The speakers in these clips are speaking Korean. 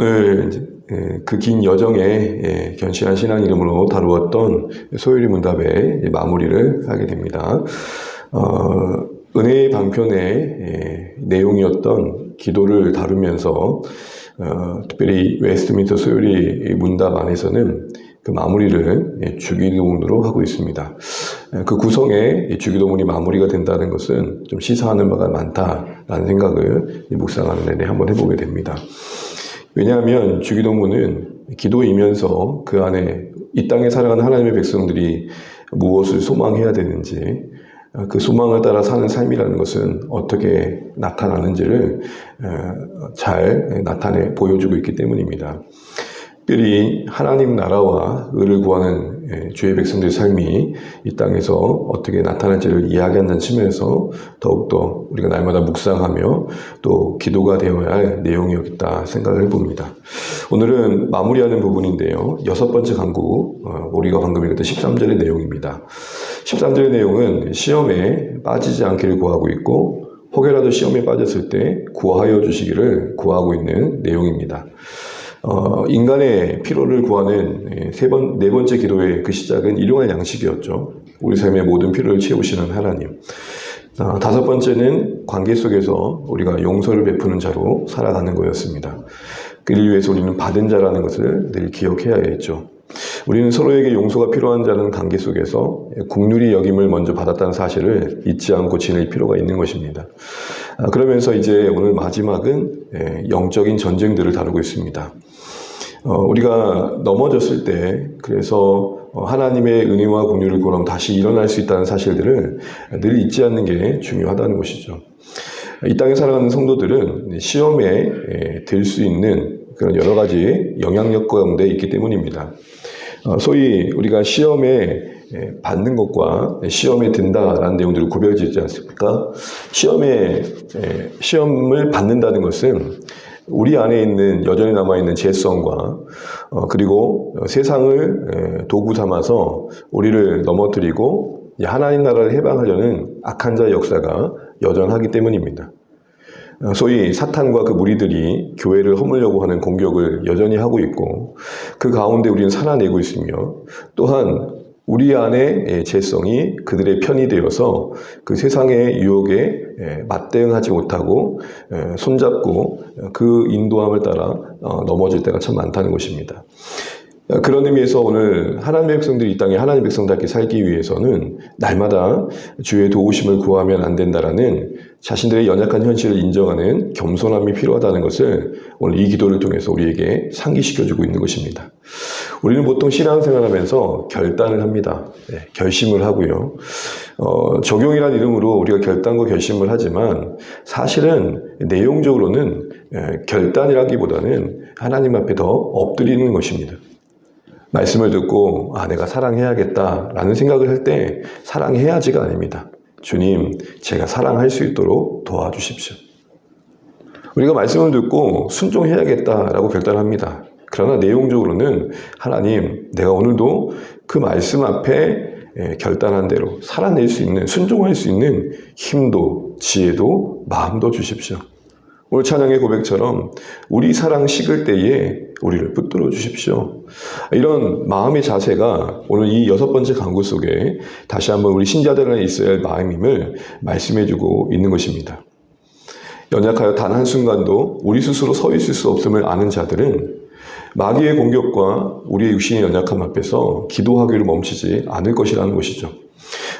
오늘 그 긴 여정에 견실한 신앙 이름으로 다루었던 소요리 문답의 마무리를 하게 됩니다. 은혜의 방편의 내용이었던 기도를 다루면서 특별히 웨스트민스터 소요리 문답 안에서는 그 마무리를 주기도문으로 하고 있습니다. 그 구성에 주기도문이 마무리가 된다는 것은 좀 시사하는 바가 많다라는 생각을 묵상하는 내내 한번 해보게 됩니다. 왜냐하면 주기도문은 기도이면서 그 안에 이 땅에 살아가는 하나님의 백성들이 무엇을 소망해야 되는지, 그 소망을 따라 사는 삶이라는 것은 어떻게 나타나는지를 잘 나타내 보여주고 있기 때문입니다. 특별히 하나님 나라와 의를 구하는 주의 백성들의 삶이 이 땅에서 어떻게 나타날지를 이야기한다는 측면에서 더욱더 우리가 날마다 묵상하며 또 기도가 되어야 할 내용이었다 생각을 해봅니다. 오늘은 마무리하는 부분인데요. 6번째 강구, 우리가 방금 읽었던 13절의 내용입니다. 13절의 내용은 시험에 빠지지 않기를 구하고 있고 혹여라도 시험에 빠졌을 때 구하여 주시기를 구하고 있는 내용입니다. 인간의 필요를 구하는 네 번째 기도의 그 시작은 일용할 양식이었죠. 우리 삶의 모든 필요를 채우시는 하나님. 5번째는 관계 속에서 우리가 용서를 베푸는 자로 살아가는 거였습니다. 그를 위해서 우리는 받은 자라는 것을 늘 기억해야 했죠. 우리는 서로에게 용서가 필요한 자는 관계 속에서 국률이 여김을 먼저 받았다는 사실을 잊지 않고 지낼 필요가 있는 것입니다. 그러면서 이제 오늘 마지막은 영적인 전쟁들을 다루고 있습니다. 우리가 넘어졌을 때 그래서 하나님의 은혜와 긍휼을 구하면 다시 일어날 수 있다는 사실들을 늘 잊지 않는 게 중요하다는 것이죠. 이 땅에 살아가는 성도들은 시험에 들 수 있는 그런 여러 가지 영향력 가운데 있기 때문입니다. 소위 우리가 시험에 받는 것과 시험에 든다라는 내용들을 구별지지 않습니까? 시험을 받는다는 것은 우리 안에 있는 여전히 남아있는 죄성과 그리고 세상을 도구 삼아서 우리를 넘어뜨리고 하나님 나라를 해방하려는 악한 자의 역사가 여전하기 때문입니다. 소위 사탄과 그 무리들이 교회를 허물려고 하는 공격을 여전히 하고 있고 그 가운데 우리는 살아내고 있으며 또한 우리 안의 죄성이 그들의 편이 되어서 그 세상의 유혹에 맞대응하지 못하고 손잡고 그 인도함을 따라 넘어질 때가 참 많다는 것입니다. 그런 의미에서 오늘 하나님의 백성들이 이 땅에 하나님의 백성답게 살기 위해서는 날마다 주의 도우심을 구하면 안 된다라는 자신들의 연약한 현실을 인정하는 겸손함이 필요하다는 것을 오늘 이 기도를 통해서 우리에게 상기시켜주고 있는 것입니다. 우리는 보통 신앙생활하면서 결단을 합니다. 결심을 하고요. 적용이라는 이름으로 우리가 결단과 결심을 하지만 사실은 내용적으로는 결단이라기보다는 하나님 앞에 더 엎드리는 것입니다. 말씀을 듣고 내가 사랑해야겠다라는 생각을 할 때 사랑해야지가 아닙니다. 주님, 제가 사랑할 수 있도록 도와주십시오. 우리가 말씀을 듣고 순종해야겠다라고 결단합니다. 그러나 내용적으로는 하나님, 내가 오늘도 그 말씀 앞에 결단한 대로 살아낼 수 있는, 순종할 수 있는 힘도 지혜도 마음도 주십시오. 오늘 찬양의 고백처럼 우리 사랑 식을 때에 우리를 붙들어 주십시오. 이런 마음의 자세가 오늘 이 6번째 강구 속에 다시 한번 우리 신자들 안에 있어야 할 마음임을 말씀해주고 있는 것입니다. 연약하여 단 한순간도 우리 스스로 서 있을 수 없음을 아는 자들은 마귀의 공격과 우리의 육신의 연약함 앞에서 기도하기를 멈추지 않을 것이라는 것이죠.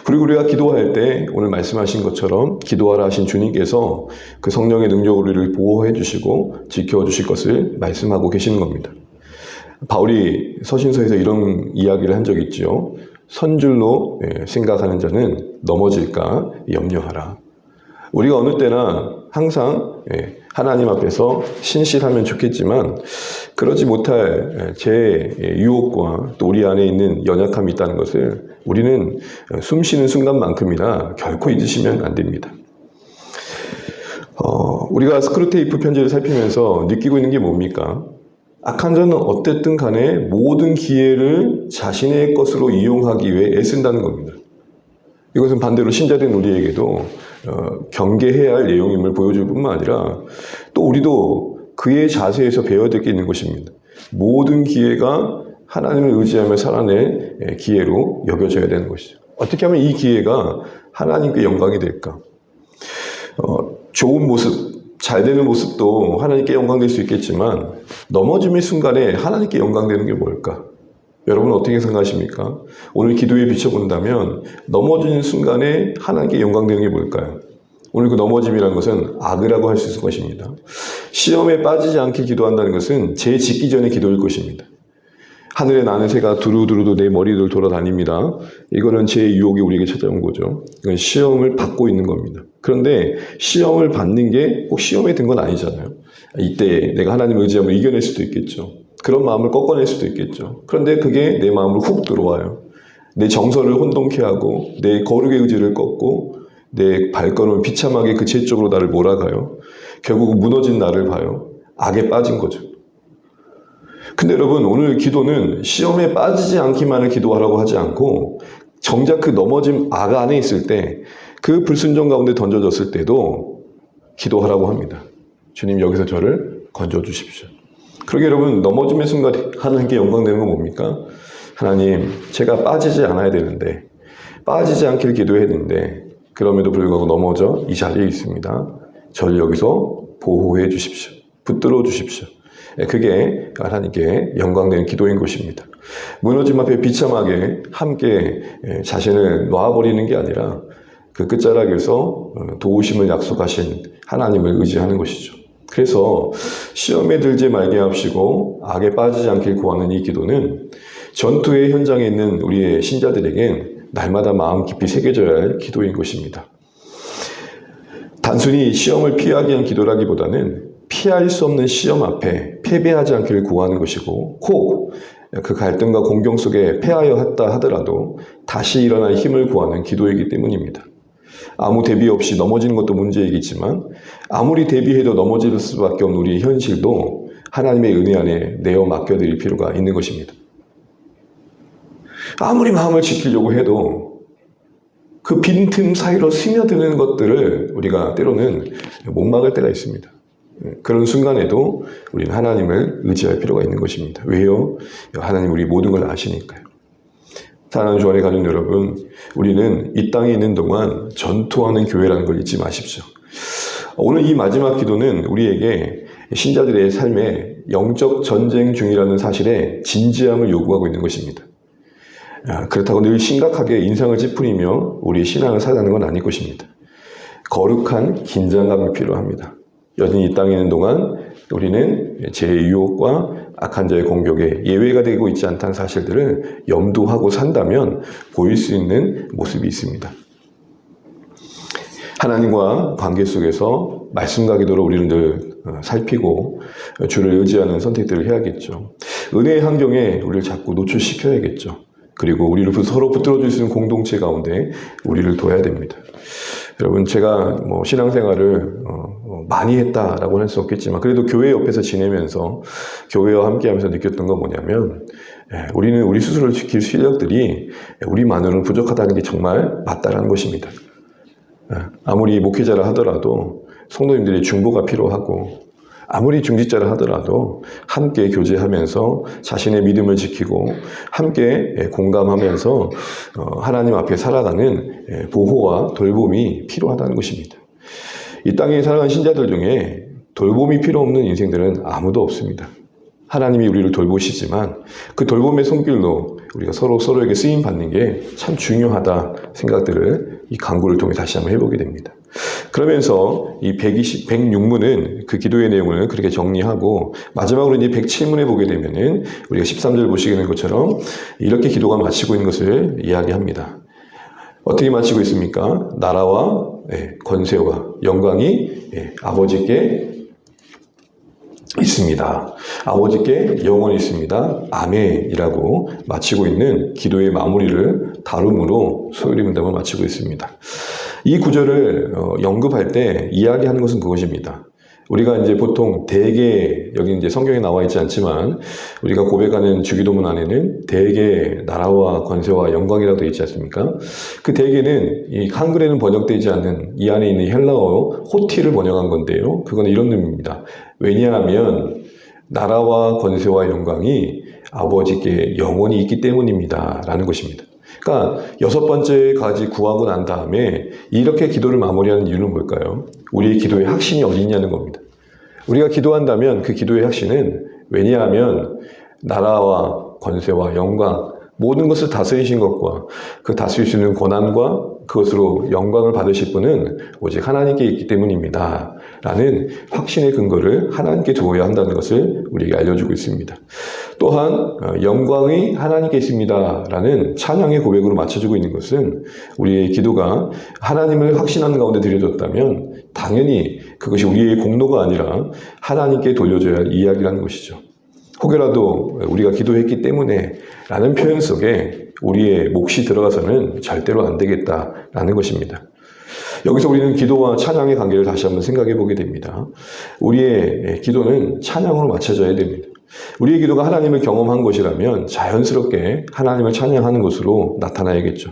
그리고 우리가 기도할 때 오늘 말씀하신 것처럼 기도하라 하신 주님께서 그 성령의 능력으로 우리를 보호해 주시고 지켜주실 것을 말씀하고 계시는 겁니다. 바울이 서신서에서 이런 이야기를 한 적이 있죠. 선줄로 생각하는 자는 넘어질까 염려하라. 우리가 어느 때나 항상 하나님 앞에서 신실하면 좋겠지만 그러지 못할 제 유혹과 또 우리 안에 있는 연약함이 있다는 것을 우리는 숨쉬는 순간만큼이나 결코 잊으시면 안 됩니다. 우리가 스크루테이프 편지를 살피면서 느끼고 있는 게 뭡니까? 악한 자는 어쨌든 간에 모든 기회를 자신의 것으로 이용하기 위해 애쓴다는 겁니다. 이것은 반대로 신자된 우리에게도 경계해야 할 내용임을 보여줄 뿐만 아니라 또 우리도 그의 자세에서 배워야 될 게 있는 것입니다. 모든 기회가 하나님을 의지하며 살아낼 기회로 여겨져야 되는 것이죠. 어떻게 하면 이 기회가 하나님께 영광이 될까? 좋은 모습, 잘 되는 모습도 하나님께 영광될 수 있겠지만 넘어짐의 순간에 하나님께 영광되는 게 뭘까? 여러분 어떻게 생각하십니까? 오늘 기도에 비춰본다면 넘어지는 순간에 하나님께 영광되는 게 뭘까요? 오늘 그 넘어짐이라는 것은 악이라고 할 수 있을 것입니다. 시험에 빠지지 않게 기도한다는 것은 죄 짓기 전에 기도일 것입니다. 하늘에 나는 새가 두루두루도 내 머리를 돌아다닙니다. 이거는 제 유혹이 우리에게 찾아온 거죠. 이건 시험을 받고 있는 겁니다. 그런데 시험을 받는 게 꼭 시험에 든 건 아니잖아요. 이때 내가 하나님을 의지하면 이겨낼 수도 있겠죠. 그런 마음을 꺾어낼 수도 있겠죠. 그런데 그게 내 마음으로 훅 들어와요. 내 정서를 혼동케 하고 내 거룩의 의지를 꺾고 내 발걸음을 비참하게 그 죄 쪽으로 나를 몰아가요. 결국 무너진 나를 봐요. 악에 빠진 거죠. 근데 여러분 오늘 기도는 시험에 빠지지 않기만을 기도하라고 하지 않고 정작 그 넘어짐 악 안에 있을 때 그 불순종 가운데 던져졌을 때도 기도하라고 합니다. 주님 여기서 저를 건져주십시오. 그러게 여러분 넘어짐의 순간 하나님께 영광되는 건 뭡니까? 하나님 제가 빠지지 않아야 되는데 빠지지 않기를 기도해야 되는데 그럼에도 불구하고 넘어져 이 자리에 있습니다. 저를 여기서 보호해 주십시오. 붙들어 주십시오. 그게 하나님께 영광되는 기도인 것입니다. 무너짐 앞에 비참하게 함께 자신을 놔버리는 게 아니라 그 끝자락에서 도우심을 약속하신 하나님을 의지하는 것이죠. 그래서 시험에 들지 말게 합시고 악에 빠지지 않길 구하는 이 기도는 전투의 현장에 있는 우리의 신자들에겐 날마다 마음 깊이 새겨져야 할 기도인 것입니다. 단순히 시험을 피하기 위한 기도라기보다는 피할 수 없는 시험 앞에 패배하지 않기를 구하는 것이고 혹 그 갈등과 공경 속에 패하여 했다 하더라도 다시 일어날 힘을 구하는 기도이기 때문입니다. 아무 대비 없이 넘어지는 것도 문제이겠지만 아무리 대비해도 넘어질 수밖에 없는 우리의 현실도 하나님의 은혜 안에 내어 맡겨드릴 필요가 있는 것입니다. 아무리 마음을 지키려고 해도 그 빈틈 사이로 스며드는 것들을 우리가 때로는 못 막을 때가 있습니다. 그런 순간에도 우리는 하나님을 의지할 필요가 있는 것입니다. 왜요? 하나님 우리 모든 걸 아시니까요. 사랑하는 주 안에 가는 여러분, 우리는 이 땅에 있는 동안 전투하는 교회라는 걸 잊지 마십시오. 오늘 이 마지막 기도는 우리에게 신자들의 삶에 영적 전쟁 중이라는 사실에 진지함을 요구하고 있는 것입니다. 그렇다고 늘 심각하게 인상을 찌푸리며 우리 신앙을 살아가는 건 아닐 것입니다. 거룩한 긴장감이 필요합니다. 여전히 이 땅에 있는 동안 우리는 죄의 유혹과 악한 자의 공격에 예외가 되고 있지 않다는 사실들을 염두하고 산다면 보일 수 있는 모습이 있습니다. 하나님과 관계 속에서 말씀과 기도로 우리는 늘 살피고 주를 의지하는 선택들을 해야겠죠. 은혜의 환경에 우리를 자꾸 노출시켜야겠죠. 그리고 우리를 서로 붙들어줄 수 있는 공동체 가운데 우리를 둬야 됩니다. 여러분 제가 신앙생활을 많이 했다라고 할 수 없겠지만 그래도 교회 옆에서 지내면서 교회와 함께하면서 느꼈던 건 뭐냐면 우리는 우리 스스로를 지킬 실력들이 우리만으로는 부족하다는 게 정말 맞다라는 것입니다. 아무리 목회자라 하더라도 성도님들의 중보가 필요하고 아무리 중직자를 하더라도 함께 교제하면서 자신의 믿음을 지키고 함께 공감하면서 하나님 앞에 살아가는 보호와 돌봄이 필요하다는 것입니다. 이 땅에 살아가는 신자들 중에 돌봄이 필요 없는 인생들은 아무도 없습니다. 하나님이 우리를 돌보시지만 그 돌봄의 손길로 우리가 서로에게 쓰임받는 게 참 중요하다 생각들을 이 강구를 통해 다시 한번 해보게 됩니다. 그러면서 이 106문은 그 기도의 내용을 그렇게 정리하고 마지막으로 이제 107문에 보게 되면은 우리가 13절 보시게 된 것처럼 이렇게 기도가 마치고 있는 것을 이야기합니다. 어떻게 마치고 있습니까? 나라와 권세와 영광이 아버지께 있습니다. 아버지께 영원히 있습니다. 아멘이라고 마치고 있는 기도의 마무리를 다름으로 소요리 문답을 마치고 있습니다. 이 구절을 연급할 때 이야기하는 것은 그것입니다. 우리가 이제 보통 대개, 여기 이제 성경에 나와 있지 않지만, 우리가 고백하는 주기도문 안에는 대개 나라와 권세와 영광이라고 되어 있지 않습니까? 그 대개는 이 한글에는 번역되지 않는 이 안에 있는 헬라어 호티를 번역한 건데요. 그건 이런 의미입니다. 왜냐하면 나라와 권세와 영광이 아버지께 영원히 있기 때문입니다. 라는 것입니다. 그러니까 6번째까지 구하고 난 다음에 이렇게 기도를 마무리하는 이유는 뭘까요? 우리의 기도의核心이 어디 있냐는 겁니다. 우리가 기도한다면 그 기도의核心은 왜냐하면 나라와 권세와 영광 모든 것을 다스리신 것과 그 다스릴 수 있는 권한과 그것으로 영광을 받으실 분은 오직 하나님께 있기 때문입니다. 라는 확신의 근거를 하나님께 두어야 한다는 것을 우리에게 알려주고 있습니다. 또한 영광이 하나님께 있습니다. 라는 찬양의 고백으로 맞춰주고 있는 것은 우리의 기도가 하나님을 확신하는 가운데 드려졌다면 당연히 그것이 우리의 공로가 아니라 하나님께 돌려줘야 할 이야기라는 것이죠. 혹여라도 우리가 기도했기 때문에 라는 표현 속에 우리의 몫이 들어가서는 절대로 안 되겠다라는 것입니다. 여기서 우리는 기도와 찬양의 관계를 다시 한번 생각해 보게 됩니다. 우리의 기도는 찬양으로 맞춰져야 됩니다. 우리의 기도가 하나님을 경험한 것이라면 자연스럽게 하나님을 찬양하는 것으로 나타나야겠죠.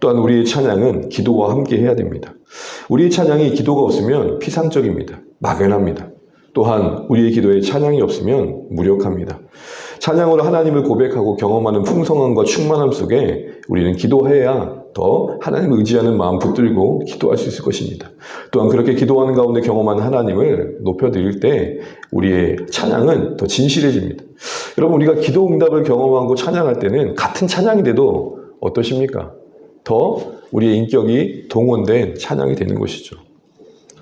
또한 우리의 찬양은 기도와 함께 해야 됩니다. 우리의 찬양이 기도가 없으면 피상적입니다. 막연합니다. 또한 우리의 기도에 찬양이 없으면 무력합니다. 찬양으로 하나님을 고백하고 경험하는 풍성함과 충만함 속에 우리는 기도해야 더 하나님을 의지하는 마음 붙들고 기도할 수 있을 것입니다. 또한 그렇게 기도하는 가운데 경험하는 하나님을 높여드릴 때 우리의 찬양은 더 진실해집니다. 여러분, 우리가 기도 응답을 경험하고 찬양할 때는 같은 찬양이 돼도 어떠십니까? 더 우리의 인격이 동원된 찬양이 되는 것이죠.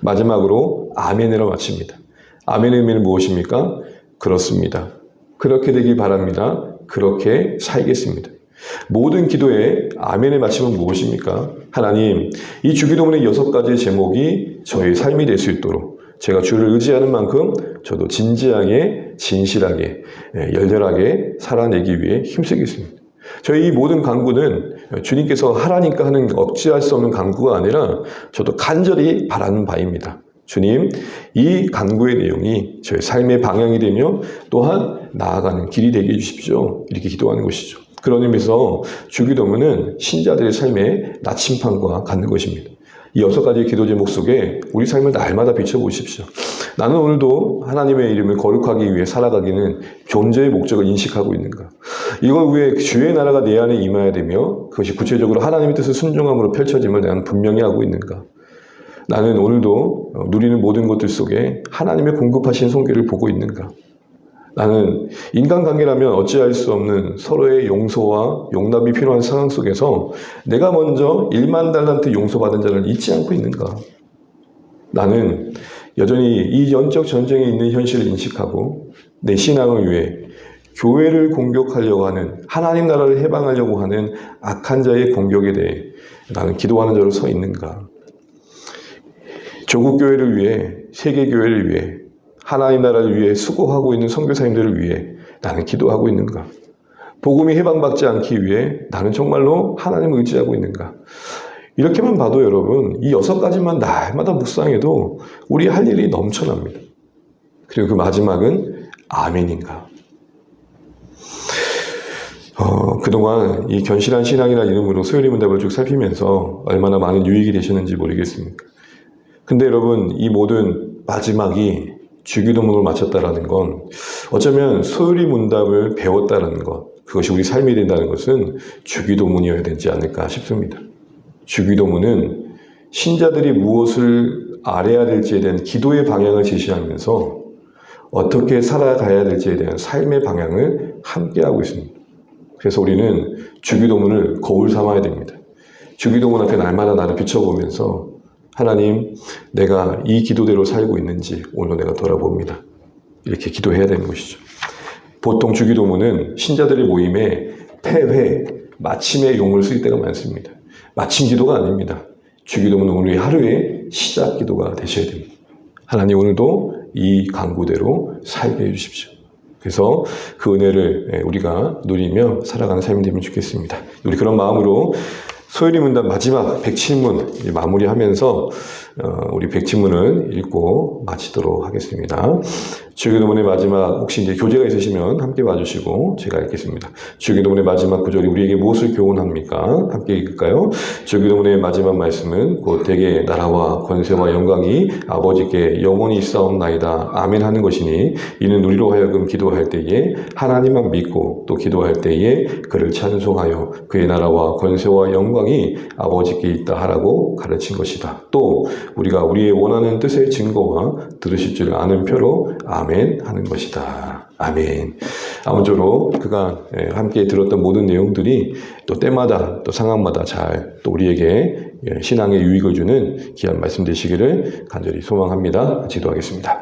마지막으로 아멘으로 마칩니다. 아멘의 의미는 무엇입니까? 그렇습니다. 그렇게 되길 바랍니다. 그렇게 살겠습니다. 모든 기도에 아멘의 마침은 무엇입니까? 하나님, 이 주기도문의 6가지의 제목이 저의 삶이 될 수 있도록 제가 주를 의지하는 만큼 저도 진지하게, 진실하게, 열렬하게 살아내기 위해 힘쓰겠습니다. 저희 이 모든 간구는 주님께서 하라니까 하는 억지할 수 없는 간구가 아니라 저도 간절히 바라는 바입니다. 주님, 이 간구의 내용이 저의 삶의 방향이 되며 또한 나아가는 길이 되게 해주십시오. 이렇게 기도하는 것이죠. 그런 의미에서 주기도문은 신자들의 삶의 나침판과 같은 것입니다. 이 6가지 기도 제목 속에 우리 삶을 날마다 비춰보십시오. 나는 오늘도 하나님의 이름을 거룩하기 위해 살아가기는 존재의 목적을 인식하고 있는가? 이걸 위해 주의 나라가 내 안에 임해야 되며 그것이 구체적으로 하나님의 뜻을 순종함으로 펼쳐짐을 나는 분명히 하고 있는가? 나는 오늘도 누리는 모든 것들 속에 하나님의 공급하신 손길을 보고 있는가? 나는 인간관계라면 어찌할 수 없는 서로의 용서와 용납이 필요한 상황 속에서 내가 먼저 1만 달란트 용서받은 자를 잊지 않고 있는가? 나는 여전히 이 영적 전쟁에 있는 현실을 인식하고 내 신앙을 위해 교회를 공격하려고 하는, 하나님 나라를 해방하려고 하는 악한 자의 공격에 대해 나는 기도하는 자로 서 있는가? 조국 교회를 위해, 세계 교회를 위해, 하나님 나라를 위해 수고하고 있는 선교사님들을 위해 나는 기도하고 있는가? 복음이 해방받지 않기 위해 나는 정말로 하나님을 의지하고 있는가? 이렇게만 봐도 여러분, 이 6가지만 날마다 묵상해도 우리 할 일이 넘쳐납니다. 그리고 그 마지막은 아멘인가? 그동안 이 견실한 신앙이라는 이름으로 소요리 문답을 쭉 살피면서 얼마나 많은 유익이 되셨는지 모르겠습니다. 근데 여러분, 이 모든 마지막이 주기도문을 마쳤다라는 건 어쩌면 소요리 문답을 배웠다라는 것, 그것이 우리 삶이 된다는 것은 주기도문이어야 되지 않을까 싶습니다. 주기도문은 신자들이 무엇을 알아야 될지에 대한 기도의 방향을 제시하면서 어떻게 살아가야 될지에 대한 삶의 방향을 함께하고 있습니다. 그래서 우리는 주기도문을 거울 삼아야 됩니다. 주기도문 앞에 날마다 나를 비춰보면서 하나님, 내가 이 기도대로 살고 있는지 오늘 내가 돌아봅니다. 이렇게 기도해야 되는 것이죠. 보통 주기도문은 신자들의 모임에 폐회, 마침의 용어를 쓸 때가 많습니다. 마침 기도가 아닙니다. 주기도문은 우리 하루의 시작 기도가 되셔야 됩니다. 하나님, 오늘도 이 간구대로 살게 해주십시오. 그래서 그 은혜를 우리가 누리며 살아가는 삶이 되면 좋겠습니다. 우리 그런 마음으로 소요리 문답 마지막 백칠문 마무리하면서 우리 백칠문을 읽고 마치도록 하겠습니다. 주기도문의 마지막 혹시 이제 교재가 있으시면 함께 봐주시고 제가 읽겠습니다. 주기도문의 마지막 구절이 우리에게 무엇을 교훈합니까? 함께 읽을까요? 주기도문의 마지막 말씀은 곧 대개 나라와 권세와 영광이 아버지께 영원히 있사옵나이다. 아멘 하는 것이니 이는 우리로 하여금 기도할 때에 하나님만 믿고 또 기도할 때에 그를 찬송하여 그의 나라와 권세와 영광이 아버지께 있다 하라고 가르친 것이다. 또 우리가 우리의 원하는 뜻의 증거와 들으실 줄 아는 표로 아멘 하는 것이다. 아멘. 아무쪼록 그간 함께 들었던 모든 내용들이 또 때마다 또 상황마다 잘 또 우리에게 신앙의 유익을 주는 귀한 말씀 되시기를 간절히 소망합니다. 기도하겠습니다.